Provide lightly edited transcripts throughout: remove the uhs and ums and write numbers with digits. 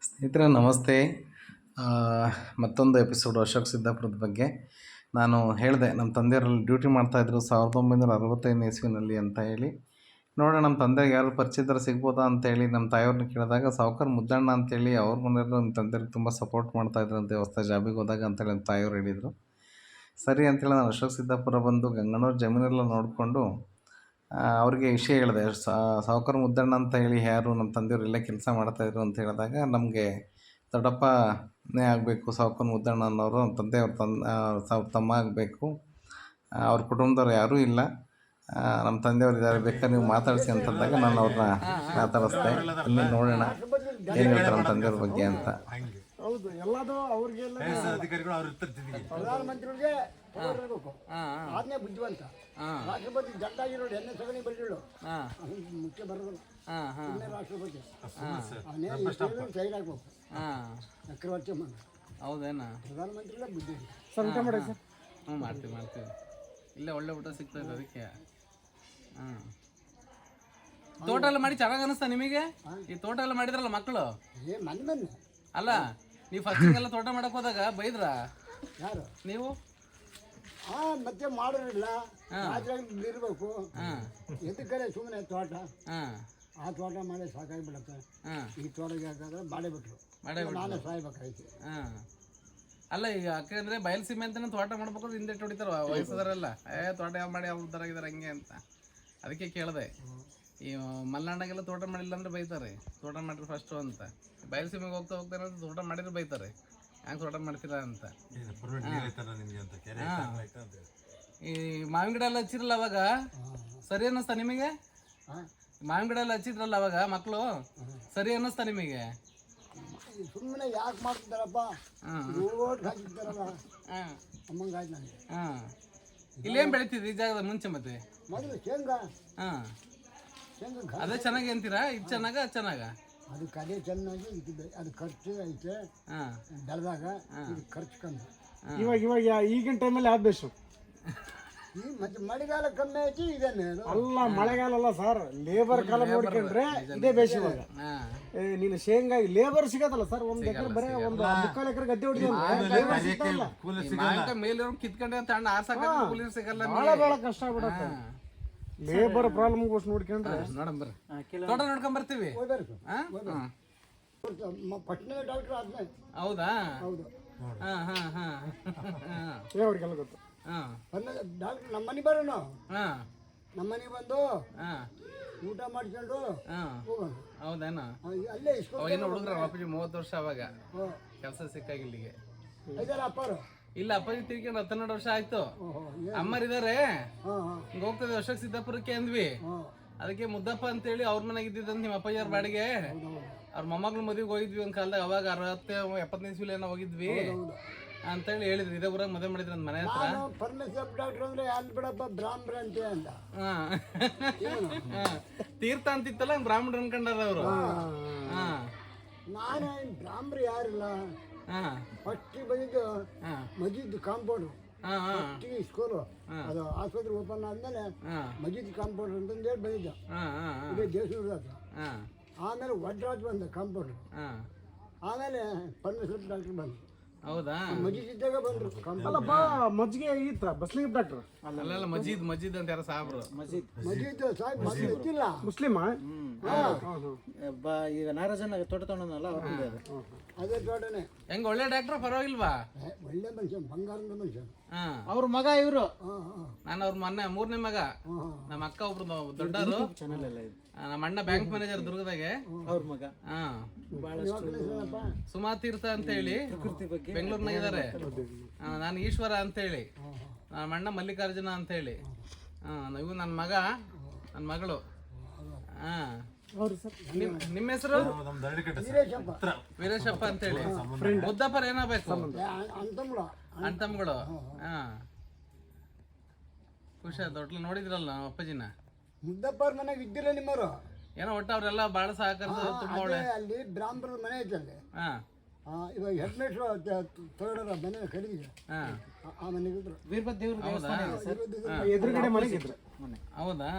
ಸ್ನೇಹಿತರೆ ನಮಸ್ತೆ. ಆ, ಮತ್ತೊಂದು ಎಪಿಸೋಡ್ ಅಶೋಕ್ ಸಿದ್ದಾಪುರದ ಬಗ್ಗೆ. ನಾನು ಹೇಳಿದೆ ನಮ್ಮ ತಂದೆಯವರಲ್ಲಿ ಡ್ಯೂಟಿ ಮಾಡ್ತಾಯಿದ್ರು 1965 ಇಸ್ವಿನಲ್ಲಿ ಅಂತ ಹೇಳಿ. ನೋಡೋಣ ನಮ್ಮ ತಂದೆಗೆ ಯಾರು ಪರಿಚಿತರು ಸಿಗ್ಬೋದಾ ಅಂತೇಳಿ ನಮ್ಮ ತಾಯಿಯವ್ರನ್ನ ಕೇಳಿದಾಗ ಸಾವುಕಾರ ಮುದ್ದಣ್ಣ ಅಂತೇಳಿ ಅವ್ರ ಮನೆಯವರು ನಮ್ಮ ತಂದೆಯವ್ರಿಗೆ ತುಂಬ ಸಪೋರ್ಟ್ ಮಾಡ್ತಾಯಿದ್ರಂತೆ ಹೊಸ್ದಾಗಿ ಜಾಬಿಗೆ ಹೋದಾಗ ಅಂತೇಳಿ ನಮ್ಮ ತಾಯಿಯವ್ರು ಹೇಳಿದರು. ಸರಿ ಅಂತೇಳಿ ನಾನು ಅಶೋಕ್ ಸಿದ್ದಾಪುರ ಬಂದು ಗಂಗನೂರು ಜಮೀನೆಲ್ಲ ನೋಡಿಕೊಂಡು ಅವ್ರಿಗೆ ವಿಷಯ ಹೇಳಿದೆ. ಸಾವುಕಾರ ಮುದ್ದಣ್ಣ ಅಂತ ಹೇಳಿ ಯಾರು ನಮ್ಮ ತಂದೆಯವರು ಇಲ್ಲೇ ಕೆಲಸ ಮಾಡ್ತಾಯಿದ್ರು ಅಂತ ಹೇಳಿದಾಗ, ನಮಗೆ ದೊಡ್ಡಪ್ಪನೇ ಆಗಬೇಕು ಸಾವುಕಾರ ಮುದ್ದಣ್ಣ ಅನ್ನೋರು, ನಮ್ಮ ತಂದೆಯವ್ರ ತಮ್ಮ ಆಗಬೇಕು, ಅವ್ರ ಕುಟುಂಬದವ್ರು ಯಾರೂ ಇಲ್ಲ, ನಮ್ಮ ತಂದೆಯವ್ರು ಇದ್ದಾರೆ, ಬೇಕಾದ್ರೆ ನೀವು ಮಾತಾಡಿಸಿ ಅಂತಂದಾಗ ನಾನು ಅವ್ರನ್ನ ಮಾತಾಡಿಸ್ದೆ. ಇಲ್ಲಿ ನೋಡೋಣ ಏನು ಹೇಳ್ತಾರೆ ನಮ್ಮ ತಂದೆಯವ್ರ ಬಗ್ಗೆ ಅಂತ. ಹೌದು, ಎಲ್ಲದು ಅವ್ರಿಗೆಲ್ಲ ಅಧಿಕಾರಿಗಳು ಅವ್ರು ಇರ್ತಿರ್ತೀವಿ. ಪ್ರಧಾನಮಂತ್ರಿಗೆ ತಗೊಂಡಿರ್ಬೇಕು. ಆಜ್ಞೆ ಬುದ್ಧಿವಂತ ರಾಷ್ಟ್ರಪತಿ ಜಡ್ಡಾಗಿರೋದು ಎಣ್ಣೆ ಸಗಣಿ ಬರಲಿಲ್ಲ ಮುಖ್ಯ ಬರೋದಿಲ್ಲ. ರಾಷ್ಟ್ರಪತಿ ಸೈಡ್ ಆಗ್ಬೇಕು. ಚಕ್ರವರ್ತಿ ಅಮ್ಮ ಹೌದೇನಾ? ಪ್ರಧಾನಮಂತ್ರಿಗಳೇ ಬುದ್ಧಿವಂತ. ಸಂತ ಮಾಡಿ ಸರ್. ಹ್ಞೂ ಮಾಡ್ತೀವಿ. ಇಲ್ಲೇ ಒಳ್ಳೆ ಊಟ ಸಿಗ್ತದೆ ಅದಕ್ಕೆ. ತೋಟ ಎಲ್ಲ ಮಾಡಿ ಚೆನ್ನಾಗಿ ಅನಿಸ್ತಾ ನಿಮಗೆ? ಈ ತೋಟ ಎಲ್ಲ ಮಾಡಿದ್ರಲ್ಲ ಮಕ್ಕಳು? ಮೊನ್ನೆ ಅಲ್ಲ, ನೀವು ಫಸ್ಟಿಗೆಲ್ಲ ತೋಟ ಮಾಡಕ್ ಹೋದಾಗ ಬೈದ್ರ? ಯಾರು? ನೀವು ಮತ್ತೆ ಮಾಡೋರಿಲ್ಲ, ಇರ್ಬೇಕು. ಎದಕ್ಕರೆ ಸುಮ್ಮನೆ ತೋಟ, ಆ ತೋಟ ಮಾಡಿ ಸಾಕಾಗಿಬಿಡತ್ತೆ. ಈ ತೋಟಕ್ಕೆ ಹಾಕಿದ್ರೆ ಬಾಡೆ ಬಿಟ್ರು, ನಾನೇ ಸಾಯ್ಬೇಕಾಯ್ತು. ಅಲ್ಲ, ಈಗ ಯಾಕಂದ್ರೆ ಬಯಲು ಸೀಮೆ ಅಂತ ತೋಟ ಮಾಡ್ಬೇಕಾದ್ರೆ ಹಿಂದೆ ಹೊಡಿತಾರ ವಯಸ್ಸದಾರೆಲ್ಲ, ತೋಟ ಯಾವ ಮಾಡಿ ಯಾವ ಥರ ಹಂಗೆ ಅಂತ. ಅದಕ್ಕೆ ಕೇಳಿದೆ. ಈ ಮಲ್ನಾಡಾಗೆಲ್ಲ ತೋಟ ಮಾಡಿಲ್ಲ ಅಂದ್ರೆ ಬೈತಾರೆ, ತೋಟ ಮಾಡಿದ್ರೆ ಫಸ್ಟು ಅಂತ. ಬಯಲು ಸೀಮೆಗೆ ಹೋಗ್ತಾ ತೋಟ ಮಾಡಿದ್ರೆ ಬೈತಾರೆ, ಹ್ಯಾಂಗೆ ತೋಟ ಮಾಡ್ತೀರಾ ಅಂತ. ಈ ಮಾವಿನ ಗಿಡ ಎಲ್ಲ ಹಚ್ಚಿರಲ್ಲ ಅವಾಗ, ಸರಿ ಅನ್ನಿಸ್ತಾ ನಿಮಗೆ? ಮಾವಿನ ಗಿಡ ಎಲ್ಲ ಹಚ್ಚಿದ್ರಲ್ಲ ಅವಾಗ ಮಕ್ಕಳು, ಸರಿ ಅನ್ನಿಸ್ತಾ ನಿಮಗೆ? ಸುಮ್ಮನೆ ಯಾಕೆ ಮಾಡ್ತಿದ್ದಾರಪ್ಪ, ಹಾಕಿರ್ತಾರಲ್ಲ ಅಮ್ಮಂಗಾಯ್ತು ನನಗೆ. ಇಲ್ಲೇನು ಬೆಳಿತಿದ್ರಿ ಈ ಜಾಗದ ಮುಂಚೆ? ಮತ್ತೆ ಮೊದಲು ಶೇಂಗಾ. ಅದೇ ಚೆನ್ನಾಗಿ ಅಂತೀರಾ? ಇದು ಚೆನ್ನಾಗ ಅದು ಚೆನ್ನಾಗ? ಅದಕ್ಕೆ ಅದೇ ಚೆನ್ನಾಗಿ ಇದು ಅದು ಖರ್ಚು ಐತೆ ಬೆಳೆದಾಗ, ಇದು ಖರ್ಚು ಕಮ್ಮಿ. ಇವಾಗ ಈಗಿನ ಟೈಮಲ್ಲಿ ಯಾವ್ದು ಬೇಸು? ಈ ಮತ್ತೆ ಮಳೆಗಾಲ ಕಮ್ಮಿ ಐತಿ, ಇದೇ ಮೇಲು. ಅಲ್ಲ, ಮಳೆಗಾಲ ಅಲ್ಲ ಸರ್, ಲೇಬರ್ ಕಾಲ ನೋಡ್ಕೊಂಡ್ರೆ ಇದೇ ಬೇಸ್. ಇವಾಗ ನೀನು ಶೇಂಗಾ ಲೇಬರ್ ಸಿಗತ್ತಲ್ಲ ಸರ್, ಒಂದ್ ಎಕರೆ ಬರೀ ಒಂದು 3/4 ಎಕರೆ ಗದ್ದೆ ಹೊಡಿಲ್ಲ, ಮೇಲೆ ಕಿತ್ಕೊಂಡೆ ಅಂತ ಅಣ್ಣ ಆರ್ಸಕ ಕೂಲಿ ಸಿಗಲ್ಲ, ಬಹಳ ಕಷ್ಟ ಆಗ್ಬಿಡತ್ತೆ. ಲೇಬರ್ ಪ್ರಾಬ್ಲಮ್ ನೋಡ್ಕೊಂಡ್ರೆ ನೋಡಂಬರ್ರಿ, ತೋಟ ನೋಡ್ಕೊಂಡ್ ಬರ್ತೀವಿ. ಪಟ್ನ ಡಾಕ್ಟರ್ ಆದ್ಮೇಲೆ. ಹೌದಾ? ಹೌದು. ಅವ್ರಿಗೆಲ್ಲ ಗೊತ್ತು. ಡಾಕ್ಟರ್ ನಮ್ಮ ಮನೆ ಬರೋಣ, ನಮ್ಮ ಮನೆಗೆ ಬಂದು ಊಟ ಮಾಡ್ಕೊಂಡು ಹೋಗೋಣ. ಹೌದೇನಾ? ಅಲ್ಲೇ ಅವಾಗೇನು ಹುಡುಗ್ರ ಅಪ್ಪಾಜಿ 30 ವರ್ಷ ಅವಾಗ ಕೆಲಸ ಸಿಕ್ಕಾಗ ಇಲ್ಲಿಗೆ. ಇದಾರೆ ಅಪ್ಪಾರು? ಇಲ್ಲ, ಅಪ್ಪಾಜಿ ತಿರ್ಕೊಂಡು 12 ವರ್ಷ ಆಯ್ತು. ಅಮ್ಮರಿದ್ದಾರೆ, ಹಿಂಗ ಹೋಗ್ತದೆ ಅಶೋಕ್ ಸಿದ್ದಾಪುರಕ್ಕೆ ಅಂದ್ವಿ. ಅದಕ್ಕೆ ಮುದ್ದಪ್ಪ ಅಂತೇಳಿ ಅವ್ರ ಮನೆಗೆ ಇದ್ದಿದ್ದಂತ ನಿಮ್ಮ ಅಪ್ಪಾಜಿ ಅವ್ರ ಬಾಡಿಗೆ. ಅವ್ರ ಮೊಮ್ಮಗಳ ಮದುವೆಗೆ ಹೋಗಿದ್ವಿ ಒಂದ್ ಕಾಲದಾಗ, ಅವಾಗ 60-70 ಇಸ್ವಿಲಿ ಏನೋ ಹೋಗಿದ್ವಿ ಅಂತೇಳಿ ಹೇಳಿದ್ರು. ಇದೇ ಊರಾಗ ಮದುವೆ ಮಾಡಿದ್ರು ನನ್ನ ಮನೆ ಹತ್ರ. ಪರಮೇಶ್ವರ ಡಾಕ್ಟರ್ ಅಂದ್ರೆ ಅಲ್ಲಿ ಬಿಡಪ್ಪ ಬ್ರಾಹ್ಮಣ ಅಂತ. ತೀರ್ಥ ಅಂತಿತ್ತಲ್ಲ, ಬ್ರಾಹ್ಮಣರು ಅನ್ಕೊಂಡಾರ ಅವರು. ನಾನು ಬ್ರಾಹ್ಮಣ ಯಾರಿಲ್ಲ. ಫಸ್ಟ್ ಬಂದಿದ್ದು ಮಜೀದ್ ಕಾಂಪೌಂಡ್, ಸ್ಕೂಲು, ಅದು ಆಸ್ಪತ್ರೆ ಓಪನ್ ಆದ್ಮೇಲೆ ಮಜೀದ್ ಕಾಂಪೌಂಡ್ ಅಂತಂದು ಹೇಳಿ ಬಂದಿದ್ದ. ಇದೇ ದೇವಸ್ಥಾನದ ಹತ್ರ. ಆಮೇಲೆ ವಡ್ರಾಜ್ ಬಂದ ಕಾಂಪೌಂಡ್. ಆಮೇಲೆ ಪರಮೇಶ್ವರ ಡಾಕ್ಟರ್ ಬಂದು. ಹೌದಾ? ಮಜೀದ್ ಇದ್ದಾಗ ಬಂದ್ರು. ಅಲ್ಲಪ್ಪ, ಮಜ್ಜಿಗೆ ಇತ್ತ ಬಸ್ಲಿಂಗ್ ಡಾಕ್ಟರ್ ಅಲ್ಲ, ಮಜೀದ್ ಅಂತ ಯಾರ ಸಾಬ್ರು. ಮಜೀದ್ ಸಾಹೇಬ್ ಮೊದಲು ಇದ್ದಿಲ್ಲ, ಮುಸ್ಲಿಮಾ? ಈಗ ನಾರಾಜನ ತೋಟ ತಗೊಂಡಲ್ಲ, ಅದೇ ತೋಟನೇ. ಹೆಂಗ ಒಳ್ಳೆ ಡಾಕ್ಟರ್ ಪರವಾಗಿಲ್ವಾ? ಒಳ್ಳೆ ಮನುಷ್ಯ, ಬಂಗಾರದ ಮನುಷ್ಯ. ಅವ್ರ ಮಗ ಇವರು. ನಾನು ಅವ್ರ ಮೊನ್ನೆ 3ನೇ ಮಗ. ನಮ್ಮ ಅಕ್ಕ ಒಬ್ರು ದೊಡ್ಡವರು, ನಮ್ಮ ಅಣ್ಣ ಬ್ಯಾಂಕ್ ಮ್ಯಾನೇಜರ್ ದುರ್ಗದಾಗೆ, ಅವ್ರ ಮಗ. ಸುಮಾ ತೀರ್ಥ ಅಂತ ಹೇಳಿ ಬೆಂಗಳೂರಿನಾಗ ಇದಾರೆ. ನಾನು ಈಶ್ವರ ಅಂತ ಹೇಳಿ, ನಮ್ಮ ಅಣ್ಣ ಮಲ್ಲಿಕಾರ್ಜುನ ಅಂತ ಹೇಳಿ. ಇವು ನನ್ನ ಮಗ, ನನ್ನ ಮಗಳು. ನಿಮ್ಮ ಹೆಸರು? ವೀರೇಶಪ್ಪ ಅಂತ ಹೇಳಿ. ಮುದ್ದಪ್ಪರ್ ಏನಾಗಬೇಕು? ಅಣ್ತಮ್ಗಳು. ಖುಷಿ ಆಯ್ತು. ಒಟ್ಲ ನೋಡಿದ್ರಲ್ಲ ನಮ್ಮ ಅಪ್ಪಾಜಿನ. ಮುದ್ದಪ್ಪರ ಮನೆಗೆ ಇದ್ದಿಲ್ಲ ನಿಮ್ಮವರು? ಏನೋ ಒಟ್ಟು ಅವ್ರೆಲ್ಲ ಬಾಳ ಸಹಕರಿಸ. ತುಂಬಾ ಒಳ್ಳೆ. ಅಲ್ಲಿ ಬ್ರಾಹ್ಮಣರ ಮನೆ ಐತೆ ಅಲ್ಲಿ. ಇವಾಗ ಹೆಡ್ಮೇಟ್ರು ತಗೊಳ್ಳೋರ ಮನೆ ಖರೀದಿ, ಆ ಮನೆಗೆ ಇದ್ರು. ವೀರಭದ್ರ ದೇವ್ರ ಎದುರುಗಡೆ ಮನೆಗೆ ಇದ್ರು. ಹೌದಾ?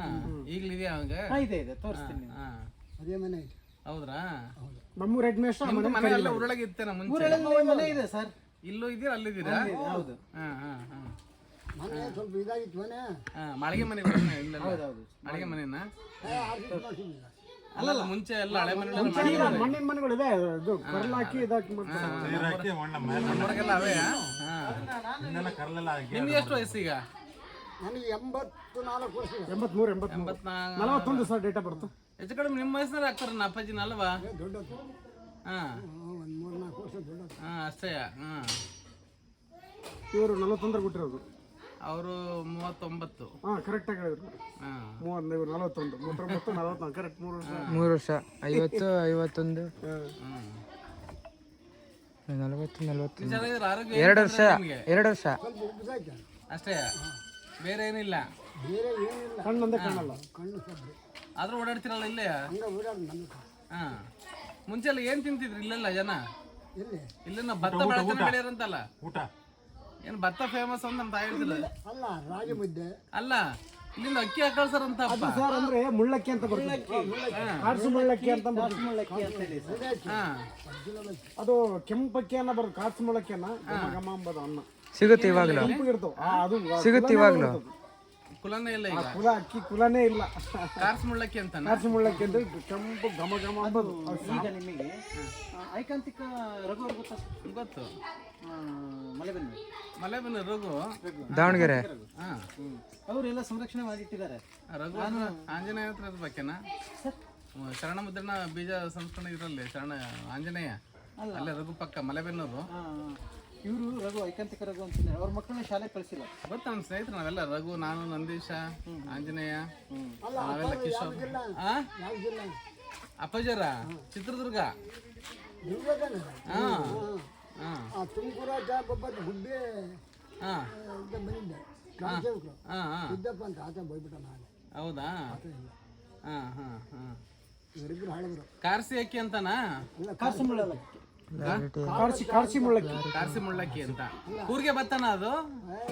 ಈಗಲಿದೆಯಾ? ಅವಾಗ ಇದೆ, ತೋರಿಸ್ತೀನಿ. ಅದೇ ಮನೆ ಐತೆ. ಹೌದ್ರಾ? ಹೌದು. ನಮ್ಮೂರ್ ಹೆಡ್ ಮೇಸ್ಟ್ರು ಆ ನಿಮ್ದು ಮನೆ ಮನೆ ಎಲ್ಲ ಊರೊಳಗೆ ಇತ್ತೇನ ಮುಂಚೆ? ಊರಲ್ಲಿ ಮನೆ ಇದೆ ಸರ್. ಇಲ್ಲೂ ಇದೀರಾ ಅಲ್ಲಿದ್ದೀರಾ? ಹೌದು. ಹಾ ಹಾ ಹಾ ಮನೆ ಸ್ವಲ್ಪ ಇದಾಗಿತ್ತು ಮನೆ. ಹಾ ಮಾಳಿಗೆ ಮನೆ ಇಲ್ಲ ಮಾಳಿಗೆ ಮನೆನಾ? ಮಾಡ್ಸಿದ್ದಿಲ್ಲ. ಅಲ್ಲಲ್ಲ ಮುಂಚೆ ಎಲ್ಲ ಹಳೆ ಮನೆ ಮಣ್ಣಿನ ಮನೆಗಳಿದೆ, ಇದು ಕರ್ಲ್ ಹಾಕಿ ಇದಾಕಿ ಮಾಡ್ತಾರೆ. ನೀರಾಕಿ ಮಣ್ಣ ಮೇಲೆ ನಮ್ಮೂರಾಗೆಲ್ಲ ಅವೇ. ಹಾ ಹಿಂದೆಲ್ಲ ಕರ್ಲೆಲ್ಲ ಹಾಕಿ ನಿಮ್ಗೆ ಎಷ್ಟು ವಯಸ್ಸೀಗ? ನನಗೆ 84 ವರ್ಷ. 83 41 ಸರ್ ಡೇಟಾ ಬರ್ತು. ಹೆಚ್ಚು ಕಡಿಮೆ ನಿಮ್ಮ ವಯಸ್ಸಿನಾರ ಆಗ್ತಾರ ನನ್ನ ಅಪ್ಪಾಜಿನ ಅಲ್ವಾ? ದೊಡ್ಡದು ಹಾ ಒಂದು 3-4 ವರ್ಷ ದೊಡ್ಡದು. ಹಾ ಅಷ್ಟೇ. ಹಾ ಇವರು 41 ಕೊಟ್ಟಿರೋದು. ಅವರು 39. ಹಾ ಕರೆಕ್ಟ್ ಆಗಿ ಹೇಳಿದ್ರು. ಹಾ 30 ಇವ್ರು 41 39 44 ಕರೆಕ್ಟ್ 3 ವರ್ಷ. 3 ವರ್ಷ 50 51 ಹ್ಮ್ 40 40 ಚೆನ್ನಾಗಿದ್ರೆ ಆರೋಗ್ಯ 2 ವರ್ಷ ನಿಮ್ಗೆ? 2 ವರ್ಷ ಸ್ವಲ್ಪ ಉಬ್ಬಿಸಾಯ್ತು. ಅಷ್ಟೇ, ಬೇರೆ ಏನಿಲ್ಲ. ಬೇರೆ ಏನಿಲ್ಲ. ಕಣ್ಣಂದೇ ಕಾಣಲ್ಲ. ಕಣ್ಣು ಸಬ್ಬು ಆದ್ರೂ ಓಡಾಡ್ತಿರಲ್ಲ ಇಲ್ಲೇ? ಹಂಗೆ ಓಡಾಡಿ ನನ್ನ ಹಾ ಮುಂಚೆ ಎಲ್ಲ ಏನ್ ತಿಂತಿದ್ರಿ ಇಲ್ಲೆಲ್ಲ ಜನ? ಎಲ್ಲಿ ಇಲ್ಲೆಲ್ಲ ಭತ್ತ ಬೆಳೆತಾನೆ ಬೆಳೆಯರಂತಲ್ಲ? ಊಟ ಏನ್ ಭತ್ತ ಫೇಮಸ್ ಅಂತ ನಮ್ಮ ತಾಯಿ ಹೇಳ್ತಿಲ್ಲ? ಅಲ್ಲ ರಾಗಿ ಮುದ್ದೆ. ಅಲ್ಲ ಇಲ್ಲಿಂದ ಅಕ್ಕಿ ಹಾಕಳ್ಸಾರಂತ ಅಪ್ಪ. ಸರ್ ಅಂದ್ರೆ ಮುಳ್ಳಕ್ಕಿ ಅಂತ ಬರ್ತದೆ, ಕಾಡ್ಸು ಮುಳ್ಳಕ್ಕಿ ಅಂತ ಬರ್ತದೆ. ಮುಳ್ಳಕ್ಕಿ ಅಂತ ಹೇಳಿ ಸರ್. ಹಾ ಅದು ಕೆಂಪಕ್ಕಿ ಅನ್ನ ಬರ್ತದೆ, ಕಾಡ್ಸು ಮುಳ್ಳಕ್ಕಿ ಅನ್ನ ಘಮ ಅಂಬದು ಅನ್ನ ಸಿಗುತ್ತೆ ಇವಾಗಲೂ ಕೆಂಪಗಿರ್ತಾವ. ಅದು ಸಿಗುತ್ತೆ ಇವಾಗಲೂ. ಕುಲನೇ ಇಲ್ಲ ಈಗ. ಕುಲ ಅಕ್ಕಿ ಕುಲನೇ ಇಲ್ಲ. ಕಾರ್ಸ್ ಮುಳ್ಳಕ್ಕಿ ಅಂತ ಕಾಡ್ಸು ಮುಳ್ಳಕ್ಕಿ ಅಂದ್ರೆ ಕೆಂಪು ಘಮ ಘಮ ಅಂಬದು. ಈಗ ನಿಮಗೆ ಐಕಾಂತಿಕ ರಘು ಅವ್ರು ಗೊತ್ತಾ? ಗೊತ್ತು. ಮಲೆಬೆನ್ನೂರು ರಘು. ದಾವಣಗೆರೆ. ಹಾ ಅವರೆಲ್ಲ ಸಂರಕ್ಷಣೆ ಮಾಡಿಟ್ಟಿದ್ದಾರೆ. ರಘು ಆಂಜನೇಯ ಹತ್ರ ಇರ್ಬೇಕೇನ? ಶರಣ ಮುದ್ರಣ ಬೀಜ ಸಂಸ್ಕರಣೆ ಇರಲಿ ಶರಣ ಆಂಜನೇಯ ಅಲ್ಲೇ ರಘು ಪಕ್ಕ ಮಲೆಬೆನ್ನೂರು. ಇವರು ರಘು ಐಕಾಂತಿಕ ರಘು ಅಂತಿದ್ದಾರೆ. ಅವ್ರ ಮಕ್ಕಳನ್ನ ಶಾಲೆ ಕಳಿಸಿಲ್ಲ. ಗೊತ್ತ ನಮ್ಮ ಸ್ನೇಹಿತರು ನಾವೆಲ್ಲ ರಘು, ನಾನು, ನಂದೀಶ, ಆಂಜನೇಯ, ನಾವೆಲ್ಲ ಕಿಶೋರ್. ಆ ಯಾವ ಜಿಲ್ಲೆ? ಅಪ್ಪಾಜರ ಚಿತ್ರದುರ್ಗ. ದುರ್ಗದನ ಹಾ ಹಾ ಆ ತುಮಕೂರು ಜಾಬಬ್ಬದ್ದು ಗುಡ್ಡೆ ಹಾ ಅಂತ ಬಂದಿದ್ದೆ. ಗ್ರಾಮ ಸೇವಕರು ಹಾ ಹಾ ಸಿದ್ದಪ್ಪ ಅಂತ ಆತ ಹೋಗ್ಬಿಟ್ಟ ನಾನು. ಹೌದಾ? ಹಾ ಹಾ ಹಾ ಇವರಿಬ್ರು ಹಾಳಿದ್ರು. ಕಾರ್ಸಿ ಅಕ್ಕಿ ಅಂತನಾ? ಅಲ್ಲ ಕಾಸು ಮುಳ್ಳಲ್ಲ. ಕಾಡ್ಸಿ ಮುಳ್ಳಕ್ಕಿ. ಕಾರ್ಸಿ ಮುಳ್ಳಕ್ಕಿ ಅಂತ. ಕೂರ್ಗೆ ಭತ್ತನ ಅದು?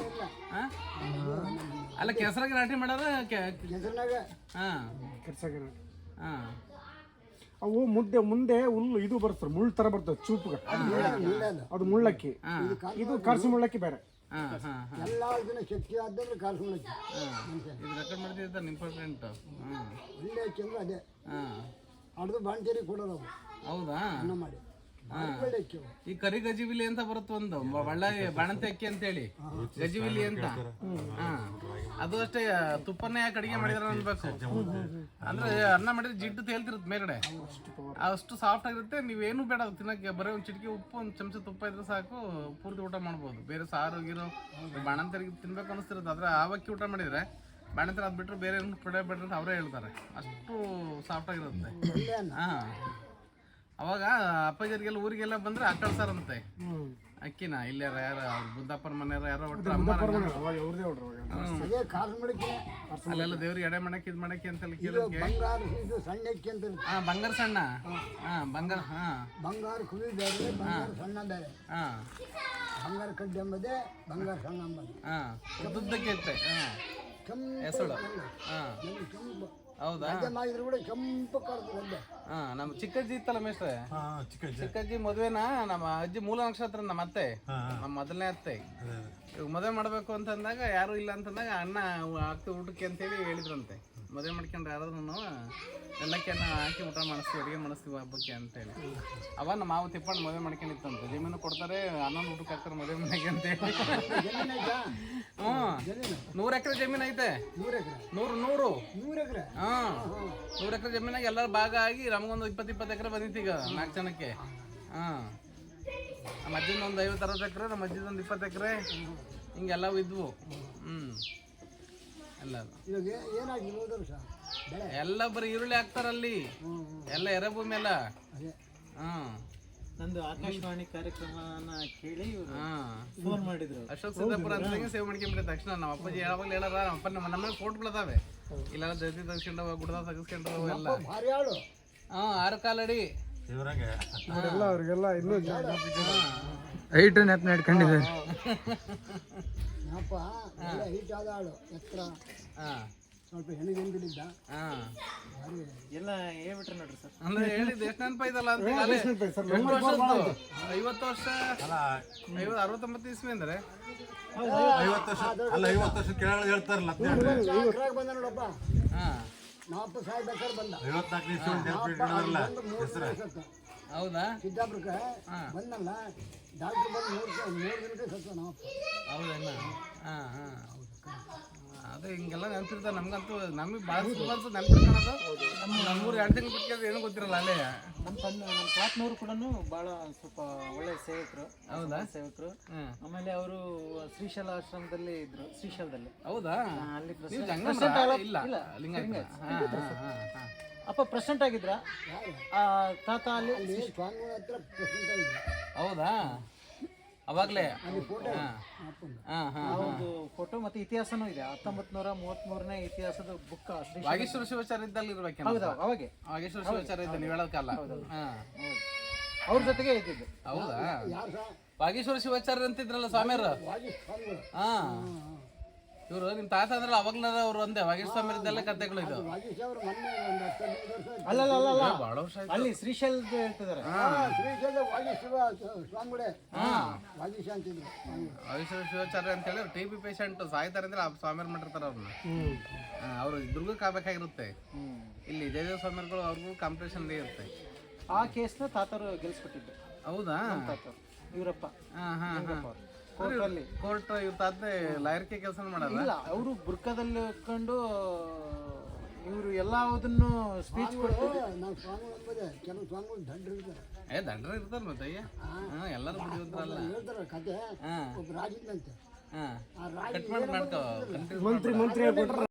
ಇಲ್ಲ ಆ? ಅಲ್ಲ ಕೆಸರಾಗಿ ನಾಟಿ ಮಾಡೋದ? ಹೆಸರಿನಾಗ ಹಾ ಕೆರ್ಸಾಗಿರೋ. ಹಾ ಅವು ಮುಂದೆ ಹುಲ್ಲು ಇದು ಬರ್ತಾರೆ, ಮುಳ್ಳು ತರ ಬರ್ತದೆ ಚೂಪುಗ, ಮುಳ್ಳದು. ಅದು ಮುಳ್ಳಕ್ಕಿ. ಇದು ಕಾಡ್ಸಿ ಮುಳ್ಳಕ್ಕಿ ಬೇರೆ. ಹಾ ಹಾ ಹಾ ಎಲ್ಲ ದಿನ ಶಕ್ತಿ ಆದ್ರೆ ಕಾಲ್ಸ್ಕೊಳಕ್ಕೆ ಇದು ರೆಕಾರ್ಡ್ ಮಾಡ್ತಿರ್ತಾರೆ ಇಂಪಾರ್ಟೆಂಟ್. ಹ್ಮ್ ಒಳ್ಳೆ ಚಂದ್ರ ಅದೇ ಹಾ ಅಡ್ದು ಬಾಣ್ಕೇರಿ ಕೊಡೋದು ಅವು ಹೌದಾ? ಅನ್ನ ಮಾಡಿ ಒಳ್ಳೆ ಅಕ್ಕಿ ಅವು. ಈ ಕರಿ ಗಜಿಬಿಲಿ ಅಂತ ಬರುತ್ತೆ ಒಂದು ಬಳ್ಳಾರಿ ಬಾಣಂತಿ ಅಕ್ಕಿ ಅಂತೇಳಿ ಗಜಿಬಿಲಿ ಅಂತ. ಹಾ ಅದು ಅಷ್ಟೇ ತುಪ್ಪನೇ ಯಾಕೆ ಅಡಿಗೆ ಮಾಡಿದಾರ ಅನ್ಬೇಕು. ಅಂದ್ರೆ ಅನ್ನ ಮಾಡಿದ್ರೆ ಜಿಡ್ಡು ತೇಲ್ತಿರುತ್ತೆ ಮೇಲ್ಗಡೆ, ಅಷ್ಟು ಸಾಫ್ಟ್ ಆಗಿರುತ್ತೆ. ನೀವೇನು ಬೇಡ ತಿನ್ನಕ್ಕೆ, ಬರೀ ಒಂದು ಚಿಟಿಕೆ ಉಪ್ಪು, ಒಂದು ಚಮಚ ತುಪ್ಪ ಇದ್ರೆ ಸಾಕು, ಪೂರ್ತಿ ಊಟ ಮಾಡ್ಬೋದು. ಬೇರೆ ಸಾರು ಗೀರು ಬಾಣಂತರಿಗೆ ತಿನ್ಬೇಕು ಅನಿಸ್ತಿರುತ್ತೆ. ಆದ್ರೆ ಆವಕ್ಕಿ ಊಟ ಮಾಡಿದ್ರೆ ಬಾಣಂತರ ಅದು ಬಿಟ್ಟರೆ ಬೇರೆ ಏನು ಬಿಡ್ರಿ ಅಂತ ಅವರೇ ಹೇಳ್ತಾರೆ. ಅಷ್ಟು ಸಾಫ್ಟ್ ಆಗಿರುತ್ತೆ. ಒಳ್ಳೆ ಅನ್ನ. ಹಾ ಅವಾಗ ಅಪ್ಪಾಜರಿಗೆಲ್ಲ ಊರಿಗೆಲ್ಲ ಬಂದ್ರೆ ಕಳ್ಸಾರಂತೆ ಅಕ್ಕಿನ. ಇಲ್ಲಾರ ಯಾರ ಬುದ್ದಪ್ಪನ ಮನೆಯಾರ ಯಾರೋ ಒಟ್ಟು ಅಮ್ಮ ಅವಾಗ ಅವ್ರದೇ ಹೊಡ್ರು ಅವಾಗ. ಅದೇ ಕಾಸು ಮಡಿಕೆ ಅಲ್ಲೆಲ್ಲ ದೇವ್ರಿಗೆ ಎಡೆ ಮಾಡಕ್ಕೆ ಇದು ಮಾಡಕ್ಕೆ ಅಂತೆಲ್ಲ ಇದು ಕೇಳೋಕೆ. ಬಂಗಾರ ಇದು ಸಣ್ಣ ಅಕ್ಕಿ ಅಂತ ಇರುತ್ತೆ. ಹಾ ಬಂಗಾರ ಸಣ್ಣ. ಹಾ ಬಂಗಾರ. ಹಾ ಬಂಗಾರ ಕುಳಿ ಬೇರೆ, ಬಂಗಾರ ಸಣ್ಣ ಬೇರೆ. ಹಾ ಬಂಗಾರ ಕಡ್ಡಿ ಎಂಬುದೇ ಬಂಗಾರ ಸಣ್ಣ ಎಂಬುದು. ಹಾ ಉದ್ದುದ್ದಕ್ಕೆ ಇರುತ್ತೆ. ಹಾ ಕೆಂಪು ಹೆಸಳು. ಹಾ ನಮ್ಗೆ ಕೆಂಪು ಹೌದಾ? ಅದೇ ಮಾಡಿದ್ರು ಕೂಡ ಕೆಂಪು ಕಾಡ್ತದೆ ಒಳ್ಳೆ. ಹಾ ನಮ್ಮ ಚಿಕ್ಕಜ್ಜಿ ಇತ್ತಲ್ಲ ಮೇಷ್ಟ್ರೆ, ಹಾ ಚಿಕ್ಕ ಚಿಕ್ಕಜ್ಜಿ ಮದುವೆನ ನಮ್ಮ ಅಜ್ಜಿ ಮೂಲ ನಕ್ಷತ್ರ ನಮ್ಮ ಅತ್ತೆ, ನಮ್ಮ ಮೊದಲನೇ ಅತ್ತೆ. ಇವಾಗ ಮದುವೆ ಮಾಡಬೇಕು ಅಂತಂದಾಗ ಯಾರು ಇಲ್ಲ ಅಂತಂದಾಗ ಅನ್ನ ಹಾಕಿ ಊಟಕ್ಕೆ ಅಂತೇಳಿ ಹೇಳಿದ್ರಂತೆ. ಮದುವೆ ಮಾಡ್ಕೊಂಡ್ರೆ ಯಾರಾದ್ರೂ ಎಲ್ಲಕ್ಕೆ ಅನ್ನ ಹಾಕಿ ಊಟ ಮಾಡಿಸ್ತೀವಿ, ಅಡುಗೆ ಮಾಡಿಸ್ತೀವಿ ಹಬ್ಬಕ್ಕೆ ಅಂತೇಳಿ. ಅವ ನಮ್ಮ ಮಾವ ತಿಪ್ಪಣ್ಣ ಮದುವೆ ಮಾಡ್ಕೊಂಡಿತ್ತಂತೆ. ಜಮೀನು ಕೊಡ್ತಾರೆ, ಅನ್ನೊಂದು ಊಟಕ್ಕೆ ಹಾಕ್ತಾರೆ ಮದುವೆ ಮನೆಗೆ ಅಂತೇಳಿ. ಜಮೀನು ಆಯ್ತಾ? ಹ್ಞೂ ಜಮೀನು 100 ಎಕರೆ ಜಮೀನು ಐತೆ. 100 ಎಕರೆ 100 ಎಕರೆ. ಹಾಂ 100 ಎಕರೆ ಜಮೀನಾಗ ಎಲ್ಲರೂ ಭಾಗ ಆಗಿ ನಮಗೊಂದು 20 ಎಕರೆ ಬಂದಿತ್ತು ಈಗ 4 ಜನಕ್ಕೆ. ಹಾಂ ನಮ್ಮ ಅಜ್ಜಿಂದ ಒಂದು 50-60 ಎಕರೆ, ನಮ್ಮ ಅಜ್ಜಿದ ಒಂದು 20 ಎಕರೆ, ಹಿಂಗೆಲ್ಲವೂ ಇದ್ವು. ಎಲ್ಲ ಇವಾಗ ಏನಾಗಿದೆ ಹೋದ ವರ್ಷ ಬೆಳೆ? ಎಲ್ಲ ಬರೀ ಈರುಳ್ಳಿ ಹಾಕ್ತಾರಲ್ಲಿ, ಎಲ್ಲ ಎರೆಭೂಮಿ ಎಲ್ಲ. ಅದೇ ಹಾಂ ನಂದು ಆಕಾಶವಾಣಿ ಕಾರ್ಯಕ್ರಮನ ಕೇಳಿ ಇವರು ಹಾಂ ಫೋನ್ ಮಾಡಿದ್ರು. ಅಶೋಕ್ ಸಿದ್ದಾಪುರ ಅಂತ ಸೇವ್ ಮಾಡ್ಕೊಂಡ್ಬಿಟ್ಟೆ ತಕ್ಷಣ. ನಮ್ಮ ಅಪ್ಪಾಜಿ ಯಾವಾಗಲೂ ಹೇಳಾರ, ಅಪ್ಪ ನಮ್ಮ ಫೋಟೋಗಳದಾವೆ ಇಲ್ಲೆಲ್ಲ ಜೊತೆ ತೆಗಿಸ್ಕೊಂಡವ, ಗುಡ್ದ ತೆಗಿಸ್ಕೊಂಡವ ಎಲ್ಲ. ಭಾರಿ ಆಳು. ಹಾಂ 6 ಕಾಲಡಿ ಇವ್ರಂಗೆ ಅವ್ರಿಗೆಲ್ಲ ಇನ್ನೂ ಹೈಟ್ ನೆಪ್ ನಡ್ಕೊಂಡಿದ್ದಾರೆ. ಅಪ್ಪ ಎಲ್ಲ ಹೀಟ್ ಆದ ಆಳು ಎತ್ತರ. ಹಾಂ ಸ್ವಲ್ಪ ಹೆಣ್ಣಿಗಿದ್ದ ಹಾ ಭಾರಿ ಎಲ್ಲ ಹೇಳ್ಬಿಟ್ರೆ ನೋಡ್ರಿ ಸರ್. ಅಂದ್ರೆ ಹೇಳಿದ್ದು ಎಷ್ಟು ನೆನಪಾಯ್ತಲ್ಲ ಅಂತ ಈಗ ಎಷ್ಟು ನೆನ್ಪಾಯ್ತು ಸರ್? ಎಷ್ಟು ವರ್ಷದ್ದು? 50 ವರ್ಷ ಅಲ್ಲ 69 ಇಸ್ವಿ ಅಂದ್ರೆ 50 ವರ್ಷ ಅಲ್ಲ 50 ವರ್ಷ ಕೆಳಗಡೆ ಹೇಳ್ತಾರಲ್ಲ ನಾಲ್ಕರಾಗ ಬಂದ ನೋಡಪ್ಪ ಹಾ ನಾಲ್ಕು ಸಾಯಿ ಬೇಕಾದ್ರೆ ಬಂದ 54 ಇಸ್ವಿ ನೆನಪಿಟ್ಕೊಳ್ಳೋದ್ರಲ್ಲ ಹೆಸರು ಸತ್ತ ಹೌದಾ ಸಿದ್ದಾಪುರಕ್ಕೆ ಬಂದಲ್ಲ ಡಾಕ್ಟ್ರ್ ಬಂದು ಮೂರು ದಿನಕ್ಕೆ ಸತ್ತ ನಾವಪ್ಪ ಹೌದೇನ ಹಾ ಹಾ ಅದೇ ಹಿಂಗೆಲ್ಲ ನೆನಪಿರ್ತಾರೆ ನಮ್ಗಂತೂ ನಮಗೆ ಭಾಳ ಸುಮಾರು ನೆನ್ಪಿಟ್ಕೊಳ್ಳೋದು ನಮ್ಮೂರು 2 ತಿಂಗಳು ಬಿಟ್ಟು ಏನೂ ಗೊತ್ತಿರಲ್ಲ ಅಲ್ಲೇ ನಮ್ಮ ತಾತನವರು ಕೂಡ ಭಾಳ ಸ್ವಲ್ಪ ಒಳ್ಳೆ ಸೇವಕರು. ಹೌದಾ? ಸೇವಕರು. ಹ್ಮ್. ಆಮೇಲೆ ಅವರು ಶ್ರೀಶೈಲ ಆಶ್ರಮದಲ್ಲಿ ಇದ್ರು, ಶ್ರೀಶೈಲದಲ್ಲಿ. ಹೌದಾ ಅಲ್ಲಿ ನೀವು ಪ್ರೆಸಿಡೆಂಟ್ ಜಂಗಮರಾ? ಇಲ್ಲ, ಇಲ್ಲ ಲಿಂಗಾಯತ ಅಪ್ಪ ಪ್ರೆಸಿಡೆಂಟ್ ಆಗಿದ್ರ ತಾತ ಅಲ್ಲಿ. ಅಲ್ಲಿ ಸ್ವಾಮಿಗಳ ಹತ್ರ ಪ್ರೆಸೆಂಟ್ ಆಗಿದೆ ಹೌದಾ ಅವಾಗಲೇ ಅಲ್ಲಿ ಫೋಟೋ ಹಾಂ ಹಾಂ ಹಾಂ ಅವ್ರದ್ದು ಫೋಟೋ ಮತ್ತೆ ಇತಿಹಾಸನೂ ಇದೆ. 1933ನೇ ಇತಿಹಾಸದ ಬುಕ್ ವಾಗೀಶ್ವರ ಶಿವಾಚಾರ್ಯ ಇದ್ದಲ್ಲಿ ಇರ್ಬೇಕೇನೋ. ಹೌದಾ ಅವಾಗೆ ವಾಗೀಶ್ವರ ಶಿವಾಚಾರ್ಯ ಇದ್ದ ನೀವು ಹೇಳೋದಕ್ಕಲ್ಲ ಹಾಂ ಅವ್ರ ಜೊತೆಗೆ ಇದ್ದಿದ್ದು. ಹೌದಾ ಯಾರು ಸಹ ವಾಗೀಶ್ವರ ಶಿವಾಚಾರ್ಯ ಅಂತಿದ್ರಲ್ಲ ಸ್ವಾಮಿಯರು ವಾಜಿ ಸ್ವಾಮಿಗಳು ಹಾಂ ಇವರು ನಿಮ್ಮ ತಾತ ಅಂದ್ರಲ್ಲ ಅವಾಗ್ಲಾರ ಅವ್ರು ಒಂದೇ ವಾಗೀಶ್ವರ ಸ್ವಾಮಿಯರದೆಲ್ಲ ಕಥೆಗಳು ಇದು ವಾಜೀಶ್ ಅವರು ಮೊನ್ನೆ ಒಂದು 15 ವರ್ಷ ಆಯ್ತು. ಅಲ್ಲ ಭಾಳ ವರ್ಷ ಆಯ್ತು ಅಲ್ಲಿ ಶ್ರೀಶೈಲದ ಹೇಳ್ತಿದ್ದಾರೆ. ಶ್ರೀಶೈಲ ವಾಜೀಶ್ ಸ್ವಾಮಿಗಳೇ ವಾಜೀಶ್ ಅಂತಿದ್ರು ಸ್ವಾಮಿಗಳು. ವಾಗೀಶ್ವರ ಶಿವಾಚಾರ್ಯ ಅಂತ ಹೇಳಿ ಟಿ ಬಿ ಪೇಷಂಟ್ ಸಾಯ್ತಾರೆ ಅಂದ್ರೆ ಆ ಸ್ವಾಮಿಯರು ಮಾಡಿರ್ತಾರೆ ಅವ್ರನ್ನ ಅವರು ದುರ್ಗಕ್ಕೆ ಆಗ್ಬೇಕಾಗಿರುತ್ತೆ. ಇಲ್ಲಿ ಜಯದೇವ ಸ್ವಾಮಿಗಳು ಅವ್ರಿಗೂ ಕಾಂಪಿಟೇಷನ್ ಇರುತ್ತೆ. ಆ ಕೇಸ್ನ ತಾತರು ಗೆಲ್ಸ್ಬಿಟ್ಟಿದ್ದು. ಹೌದಾ ತಾತರು ಇವರಪ್ಪ ಹಾಂ ಹಾಂ ಹಾಂ ಕೋರ್ಟಲ್ಲಿ. ಕೋರ್ಟ್ ಇವ್ರ ತಾತೆ ಲಾಯರ್ಕೆ ಕೆಲಸ ಮಾಡಲ್ಲ. ಇಲ್ಲ, ಅವರು ಬುರ್ಕದಲ್ಲಿ ಹಾಕೊಂಡು ಇವರು ಎಲ್ಲದನ್ನು ಸ್ಪೀಚ್ ಕೊಟ್ಟು ನಾವು ಸ್ವಾಮಿಗಳು ಅಂಬೋದೇ ಕೆಲವು ಸ್ವಾಮಿಗಳು ದಂಡ್ರು ಇರ್ತಾರೆ ದಂಡ್ರ ಇರ್ತಾರ ಮತ್ತೆ ಅಯ್ಯ ಹಾಂ ಎಲ್ಲರೂ ಬಿಡಿಯುತ್ತಾರಲ್ಲ ಹೇಳ್ತಾರೆ ಕತೆ ಹಾಂ ಒಬ್ಬ ರಾಜಿದ್ದಂತೆ ಹಾಂ ಆ ರಾಜ ಕಟ್ ಮಾಡಿ ಮಾಡ್ಕೋ ಮಂತ್ರಿ ಹೇಳ್ಕೊಟ್ರೆ